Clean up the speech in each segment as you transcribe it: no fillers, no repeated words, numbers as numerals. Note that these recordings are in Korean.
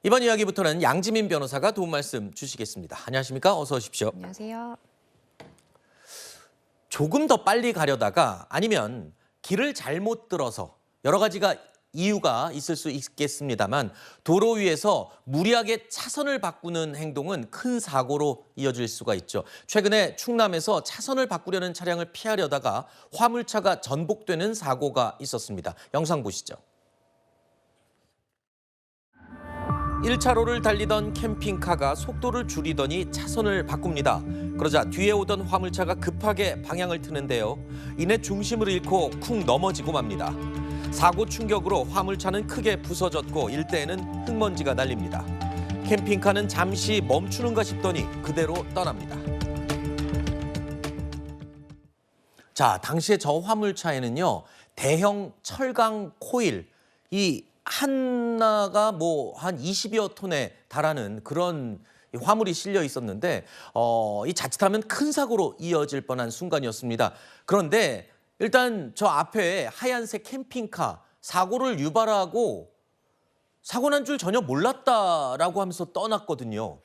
이번 이야기부터는 양지민 변호사가 도움 말씀 주시겠습니다. 안녕하십니까? 어서 오십시오. 안녕하세요. 조금 더 빨리 가려다가 아니면 길을 잘못 들어서 여러 가지가 이유가 있을 수 있겠습니다만 도로 위에서 무리하게 차선을 바꾸는 행동은 큰 사고로 이어질 수가 있죠. 최근에 충남에서 차선을 바꾸려는 차량을 피하려다가 화물차가 전복되는 사고가 있었습니다. 영상 보시죠. 1차로를 달리던 캠핑카가 속도를 줄이더니 차선을 바꿉니다. 그러자 뒤에 오던 화물차가 급하게 방향을 트는데요. 이내 중심을 잃고 쿵 넘어지고 맙니다. 사고 충격으로 화물차는 크게 부서졌고 일대에는 흙먼지가 날립니다. 캠핑카는 잠시 멈추는가 싶더니 그대로 떠납니다. 자, 당시에 저 화물차에는요. 대형 철강 코일, 이 하나가 뭐 한 20여 톤에 달하는 그런 화물이 실려 있었는데 이 자칫하면 큰 사고로 이어질 뻔한 순간이었습니다. 그런데 일단 저 앞에 하얀색 캠핑카 사고를 유발하고 사고 난 줄 전혀 몰랐다라고 하면서 떠났거든요.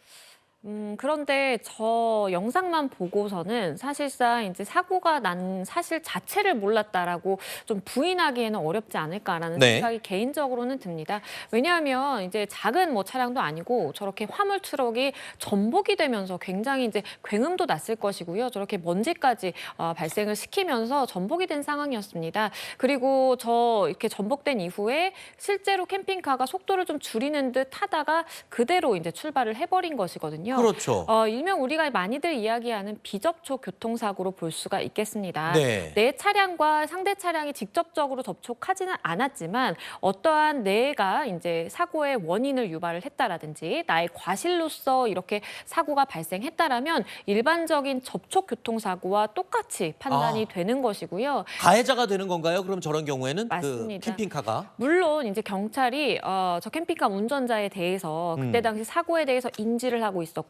그런데 저 영상만 보고서는 사실상 이제 사고가 난 사실 자체를 몰랐다라고 좀 부인하기에는 어렵지 않을까라는 네. 생각이 개인적으로는 듭니다. 왜냐하면 이제 작은 뭐 차량도 아니고 저렇게 화물 트럭이 전복이 되면서 굉장히 이제 굉음도 났을 것이고요. 저렇게 먼지까지 발생을 시키면서 전복이 된 상황이었습니다. 그리고 저 이렇게 전복된 이후에 실제로 캠핑카가 속도를 좀 줄이는 듯 하다가 그대로 이제 출발을 해버린 것이거든요. 그렇죠. 일명 우리가 많이들 이야기하는 비접촉 교통사고로 볼 수가 있겠습니다. 네. 내 차량과 상대 차량이 직접적으로 접촉하지는 않았지만 어떠한 내가 이제 사고의 원인을 유발을 했다라든지 나의 과실로서 이렇게 사고가 발생했다라면 일반적인 접촉 교통사고와 똑같이 판단이 되는 것이고요. 가해자가 되는 건가요? 그럼 저런 경우에는 맞습니다. 그 캠핑카가? 물론 이제 경찰이 저 캠핑카 운전자에 대해서 그때 당시 사고에 대해서 인지를 하고 있었고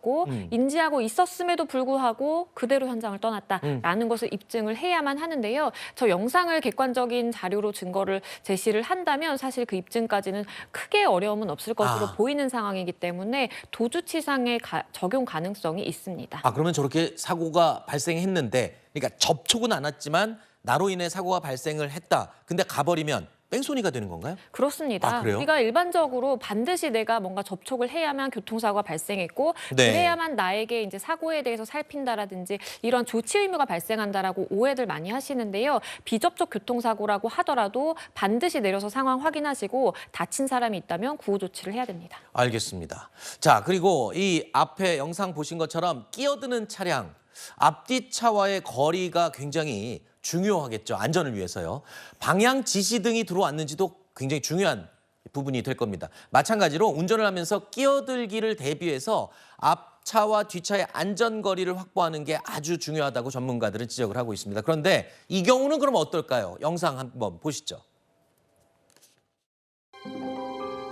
인지하고 있었음에도 불구하고 그대로 현장을 떠났다라는 것을 입증을 해야만 하는데요. 저 영상을 객관적인 자료로 증거를 제시를 한다면 사실 그 입증까지는 크게 어려움은 없을 것으로 보이는 상황이기 때문에 도주치상의 적용 가능성이 있습니다. 그러면 저렇게 사고가 발생했는데 그러니까 접촉은 않았지만 나로 인해 사고가 발생을 했다. 근데 가버리면 뺑소니가 되는 건가요? 그렇습니다. 그래요? 우리가 일반적으로 반드시 내가 뭔가 접촉을 해야만 교통사고가 발생했고 네. 그래야만 나에게 이제 사고에 대해서 살핀다라든지 이런 조치 의무가 발생한다라고 오해들 많이 하시는데요. 비접촉 교통사고라고 하더라도 반드시 내려서 상황 확인하시고 다친 사람이 있다면 구호 조치를 해야 됩니다. 알겠습니다. 자, 그리고 이 앞에 영상 보신 것처럼 끼어드는 차량, 앞뒤 차와의 거리가 굉장히 중요하겠죠. 안전을 위해서요. 방향 지시 등이 들어왔는지도 굉장히 중요한 부분이 될 겁니다. 마찬가지로 운전을 하면서 끼어들기를 대비해서 앞차와 뒤차의 안전거리를 확보하는 게 아주 중요하다고 전문가들은 지적을 하고 있습니다. 그런데 이 경우는 그럼 어떨까요? 영상 한번 보시죠.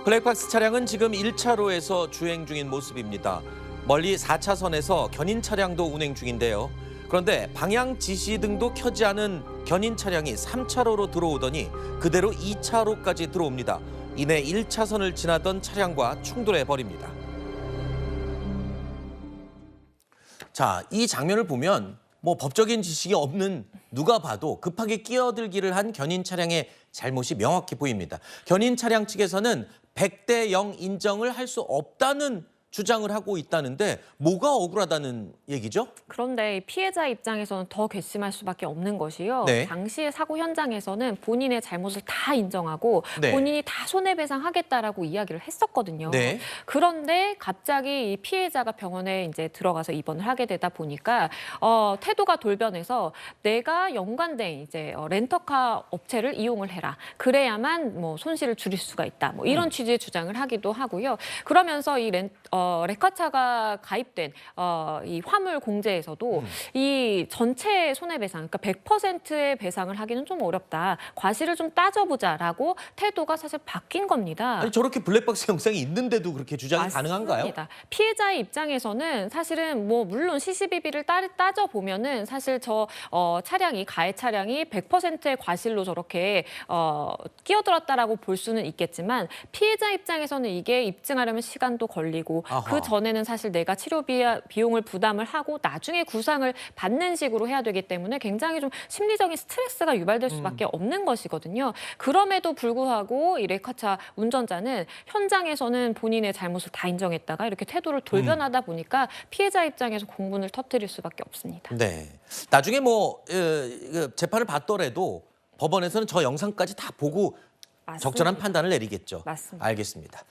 블랙박스 차량은 지금 1차로에서 주행 중인 모습입니다. 멀리 4차선에서 견인 차량도 운행 중인데요. 그런데 방향 지시 등도 켜지 않은 견인 차량이 3차로로 들어오더니 그대로 2차로까지 들어옵니다. 이내 1차선을 지나던 차량과 충돌해 버립니다. 자, 이 장면을 보면 뭐 법적인 지식이 없는 누가 봐도 급하게 끼어들기를 한 견인 차량의 잘못이 명확히 보입니다. 견인 차량 측에서는 100대 0 인정을 할 수 없다는 주장을 하고 있다는데 뭐가 억울하다는 얘기죠? 그런데 피해자 입장에서는 더 괘씸할 수밖에 없는 것이요. 네. 당시의 사고 현장에서는 본인의 잘못을 다 인정하고 네. 본인이 다 손해배상하겠다라고 이야기를 했었거든요. 네. 그런데 갑자기 이 피해자가 병원에 이제 들어가서 입원을 하게 되다 보니까 태도가 돌변해서 내가 연관된 이제 렌터카 업체를 이용을 해라. 그래야만 뭐 손실을 줄일 수가 있다. 뭐 이런 취지의 주장을 하기도 하고요. 그러면서 이 레카차가 가입된 이 화물 공제에서도 이 전체 손해배상, 그러니까 100%의 배상을 하기는 좀 어렵다. 과실을 좀 따져보자라고 태도가 사실 바뀐 겁니다. 아니 저렇게 블랙박스 영상이 있는데도 그렇게 주장이 가능한가요? 맞습니다. 피해자의 입장에서는 사실은 뭐 물론 시시비비를 따져 보면은 사실 저 차량이 가해 차량이 100%의 과실로 저렇게 끼어들었다라고 볼 수는 있겠지만 피해자 입장에서는 이게 입증하려면 시간도 걸리고 아하. 그 전에는 사실 내가 치료 비용을 부담을 하고 나중에 구상을 받는 식으로 해야 되기 때문에 굉장히 좀 심리적인 스트레스가 유발될 수밖에 없는 것이거든요. 그럼에도 불구하고 이 레카차 운전자는 현장에서는 본인의 잘못을 다 인정했다가 이렇게 태도를 돌변하다 보니까 피해자 입장에서 공분을 터뜨릴 수밖에 없습니다. 네. 나중에 뭐 재판을 받더라도 법원에서는 저 영상까지 다 보고 맞습니다. 적절한 판단을 내리겠죠. 맞습니다. 알겠습니다.